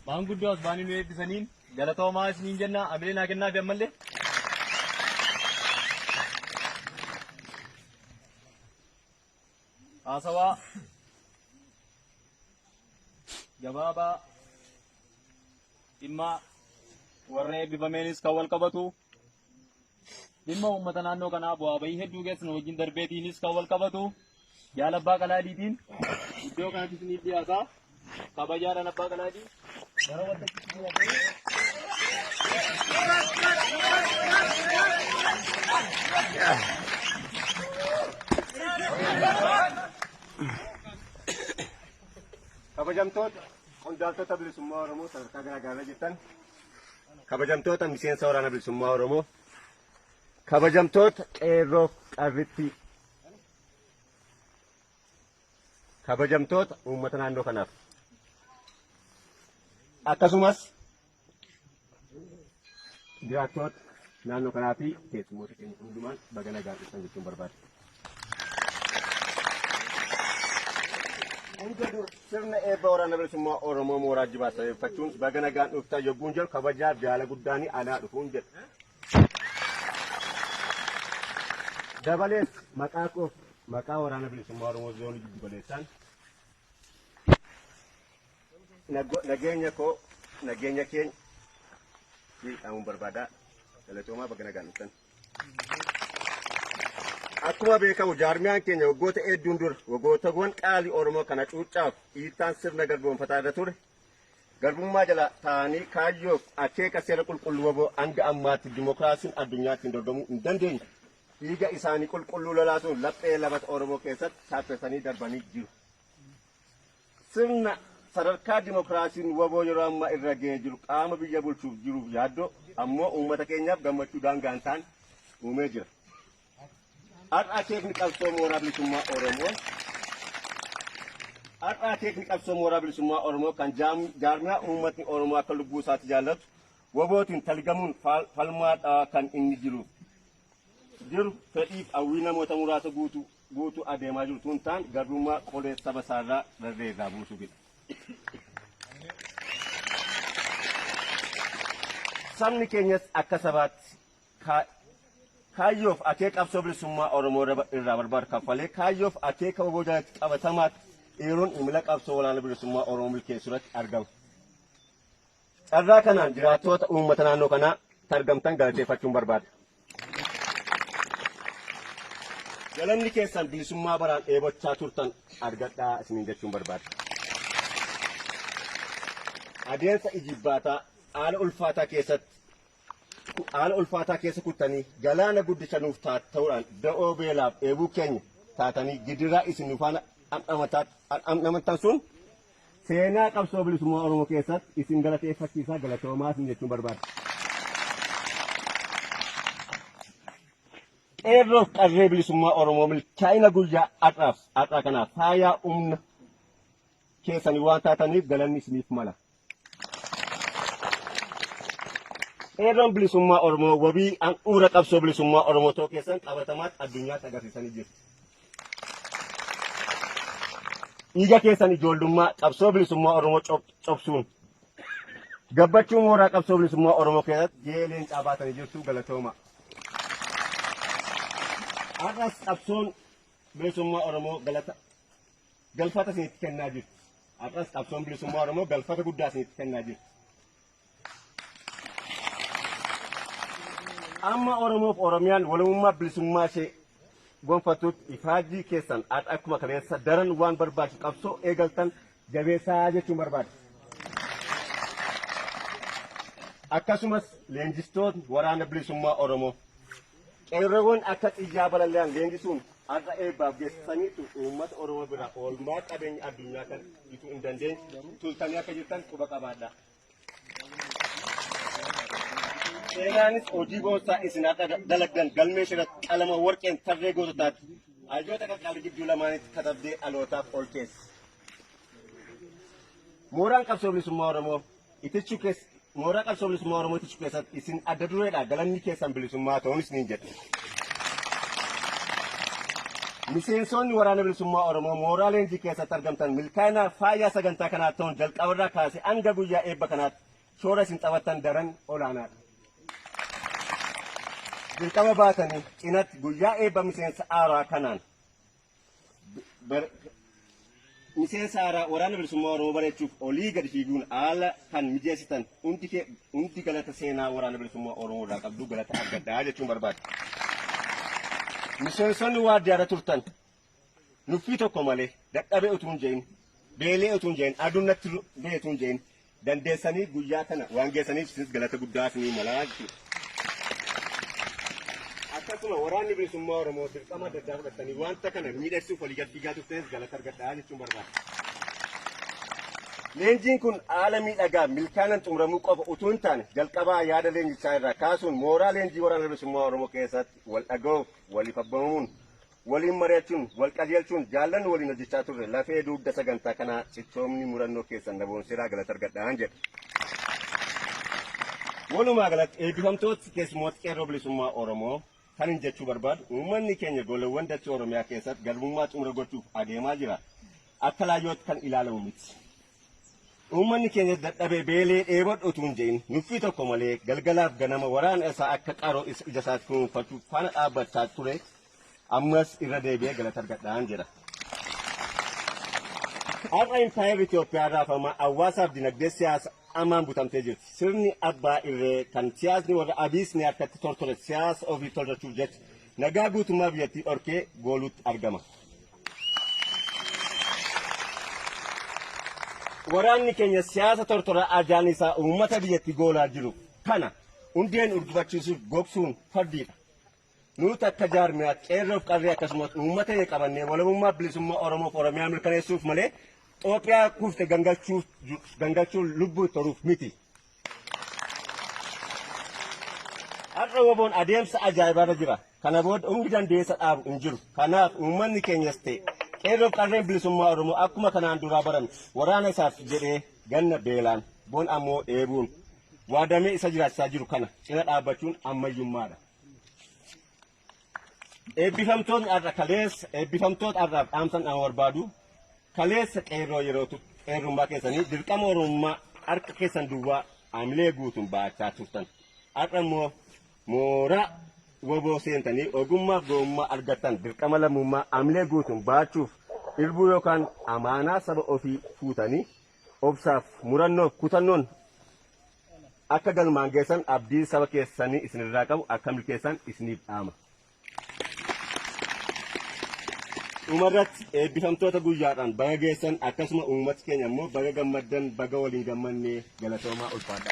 Maanguddoo asbaanii nu eebbisaniin galatoomaa isiniin jenna amilee naa kennaa fi ammallee. Haasawaa gabaabaa dhimma warra eebbifameenis kan wal qabatu dhimma uummata naannoo kanaa bu'aa bahii hedduu keessan wajjin darbeetiinis kan wal qabatu yaala abbaa qalaadiitiin iddoo kanatti isiniif dhiyaataa kabajaadhaan abbaa qalaadii gara waltajjiitti dhiyaatee. Kabajamtoota qondaaltota bilisummaa Oromoo sadarkaa garaa garaa jirtan, kabajamtoota miseensa waraana bilisummaa Oromoo, kabajamtoota qeerroo qarritti, kabajamtoota uummata naannoo kanaaf, akkasumas jiraattoota naannoo kanaa fi keessummoota keenya hundumaan baga nagaan dhuftan jechuun barbaada. Sirna eebba waraana bilisummaa Oromoo mooraa Jibaa sababeeffachuun baga nagaan dhuftan yogguun jedhu kabajaaf jaala guddaanii anaa dhufuun jedha. Dabalees maqaa koof maqaa waraana bilisummaa Oromoo zoonii Giddu Galeessaan nageenya koo nageenya keenya dhaamuun barbaada. Galatoomaa baga nagaan dhuftan. Akkuma beekamu jaarmiyaan keenya waggoota hedduun dura waggootawwan qaalii Oromoo kana cuuccaaf dhiittaan sirna garboomfataa irra ture. Garbummaa jala ta'anii kaayyoof akeeka seera qulqulluu waboo hanga ammaatti dimokiraasiin addunyaatti hin dorgomuu hin dandeenye. Dhiiga isaanii qulqulluu lolaasuun laphee labata Oromoo keessatti saaffisanii darbanii jiru. Sirna sadarkaa dimokiraasiin waboo yeroo ammaa irra ga'ee jiru qaama biyya bulchuuf jiruuf yaaddoo ammoo uummata keenyaaf gammachuu daangaan ta'an uumee jira. Har'a akeekni qabsoo mooraa bilisummaa Oromoo har'a akeekni qabsoo mooraa bilisummaa Oromoo kan jaarmiyaa uummatni Oromoo akka lubbuu isaatti jaallatu wabootiin talgamuun falmaadhaa kan inni jiru fedhiif hawwii namoota muraasa guutuu adeemaa jiru tun ta'an garbummaa qolee saba isaarraa rarreerraa buusuufidha. Sabni keenyas akka sabaatti kaayyoof akeeka qabsoo bilisummaa Oromoo irraa barbaadu kaffalee kaayyoof akeeka waboo jalatti qabatamaatti dhiiroon imala qabsoo waraana bilisummaa Oromoo milkeessuu irratti argama. Carraa kanaan jiraattoota uummata naannoo kanaa argamtan galateeffachuun barbaada. Galanni keessan bilisummaa baraan dheebochaa turtan argadhaa isiniin jechuun barbaada. Adeemsa ijibbaataa haala ulfaataa keessa kuttanii galaana guddicha nuuf ta'uudhaan da'oo beelaaf eebuu keenya taatanii gidiraa isin nuufaan amnamattan sun seenaa qabsoo bilisummaa Oromoo keessatti isin galateeffachiisaa galatoomaa isin jechuun barbaada. Qeerroof qarree bilisummaa Oromoo milkaa'ina guyyaa har'aa kanaaf faayaa humna keessanii waan taataniif galanni isiniif mala. Qeerroon bilisummaa Oromoo wabii handhuura qabsoo bilisummaa Oromoo ta'uu keessan qabatamaatti addunyaatti agarsiisanii jiru. Dhiiga keessan ijoollummaa qabsoo bilisummaa Oromoo cobsuun gabbachuu mooraa qabsoo bilisummaa Oromoo keessatti geeleen caabaatanii jirtu galatooma. Har'as qabsoon bilisummaa Oromoo galfata isinitti kennaa jirti. Har'as qabsoon bilisummaa Oromoo galfata guddaa isinitti kennaa jirti. Amma Oromoof Oromiyaan walummaa bilisummaa ishee gonfatutti ifaajii keessan har'a akkuma kaleessa daran waan barbaachisu qabsoo eegaltan jabeessaa jechuun barbaada. Akkasumas leenjistoonni waraana bilisummaa Oromoo qeerroowwan akka xiyyaa balali'an leenjisuun har'a eebbaaf geessisaniitu uummata Oromoo bira oolmaa qabeenya addunyaa kan bituu hin dandeenye tultanii akka jirtan quba qabaadha. Seenaanis hojii boonsaa isin har'a dalagdan galmee irratti qalama warqeen tarree goototaatti hayyoota qaqqabii gidduu lamaanitti katabdee dhalootaaf ol keessa. Mooraan qabsoo bilisummaa Oromoo itichuu keessatti isin adda dureedha galanni keessan bilisummaa ta'uunis niin jedhu. miseensonni waraana bilisummaa Oromoo mooraa leenjii keessatti argamtan milkaa'ina faaya sagantaa kanaa ta'uun jalqabarraa kaasee hanga guyyaa eebba kanaatti shoora isin taphattan daran olaanaadha. Dirqama baatanii cinatti guyyaa eebba miseensa aaraa kanaan miseensa aaraa waraana bilisummaa Oromoo bareechuuf olii gadi fiiguun haala kan mijeessitan hundi galata seenaa waraana bilisummaa Oromoo irraa qabdu galata argadhaa jechuun barbaada. Miseensonni waardiyyaarra turtan nuffii tokko malee dadhabee utuu hin jeein beelee utuu hin jeein adunnatti bee utuu hin jeein dandeessanii guyyaa kana waan geessaniif isinis galata guddaa isinii malaa jechuudha. Akkasuma waraanni bilisummaa Oromoo dirqama adda addaa fudhatanii wanta kana miidhagsuuf walii gad fiigaa turtanis galata argadhaa jechuun barbaada. Leenjiin kun haala miidhagaa milkaa'inaan xumuramuu qofa utuu hin taane jalqabaa yaada leenjichaa irraa kaasuun mooraa leenjii waraana bilisummaa Oromoo keessatti wal dhaga'uuf waliif abbamuun waliin mari'achuun wal qajeelchuun jaallanni waliin hojjechaa turre lafee dugda sagantaa kanaa cichoomni murannoo keessan daboonsiraa galata argadhaan jedha. Walumaa galatti eebbifamtooti keessummoota qeerroo bilisummaa Oromoo kan hin jechuu barbaadu uummanni keenya goleewwan dachee Oromiyaa keessatti garbummaa xumura gochuuf adeemaa jira. Akka laayyootti kan ilaalamu miti. Uummanni keenya dadhabee beelee dheebodhu utuu hin jeein nuffii tokko malee galgalaaf ganama waraana isaa akka qaroo ija isaatti kunuunfachuuf faana dhaabbachaa ture ammas irra deebi'ee galata argadhaan jedha. Har'a impaayerri Itoophiyaa raafamaa hawaasaaf dinagdee siyaasa amaan butamtee jirti. Sirni abbaa irree kan siyaasni warra abiisni harkatti tortore siyaasa ofii tolfachuuf jecha nagaa guutummaa biyyattii dhorkee gooluutti argama. Waraanni keenya siyaasa tortoraa ajaan isaa uummata biyyatti goolaa jiru kana hundeen urgufachiisuuf gogsuun fardiidha. Nuti akka jaarmiyaa qeerroof qarree akkasumas uummata qabannee walabummaa bilisummaa Oromoof Oromiyaa mirkaneessuuf malee Itoophiyaa kufte gangachuun lubbuu toruuf miti. Har'a woboon adeemsa ajaa'ibaarra jira. Kana booda humni dandeessa dhaabu hin jiru. Kanaaf uummanni keenyas ta'e qeerroof qarreen bilisummaa Oromoo akkuma kanaan duraa baran waraana isaaf jedhee ganna beelaan boon ammoo dheebuun waadamee isa jiraachisaa jiru kana cina dhaabbachuun ammayyummaadha. Eebbifamtoota har'aaf dhaamsan aan barbaadu kaleessa qeerroo yeroo qeerrummaa keessanii dirqama Oromummaa harka keessan duwwaa hamilee guutuun baachaa turtan. Har'a immoo mooraa woboo seentanii ogummaaf goomummaa argattan dirqama lammummaa hamilee guutuun baachuuf irbuu yookaan amaanaa saba ofii fuutanii obsaaf murannoof kutannoon akka galmaan geessan abdii saba keessanii isinirraa qabu akka milkeessan isiniif dhaama. Dhumarratti eebbifamtoota guyyaadhaan baga geessan akkasuma uummati keenya immoo baga gammaddan baga waliin gammannee galatoomaa ulfaadha.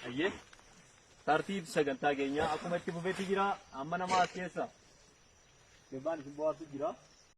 Ayyee tartiib sagantaa keenyaa akkuma itti fufeetti jira amma nama as keessa Fulbaana isin bohaartu jira.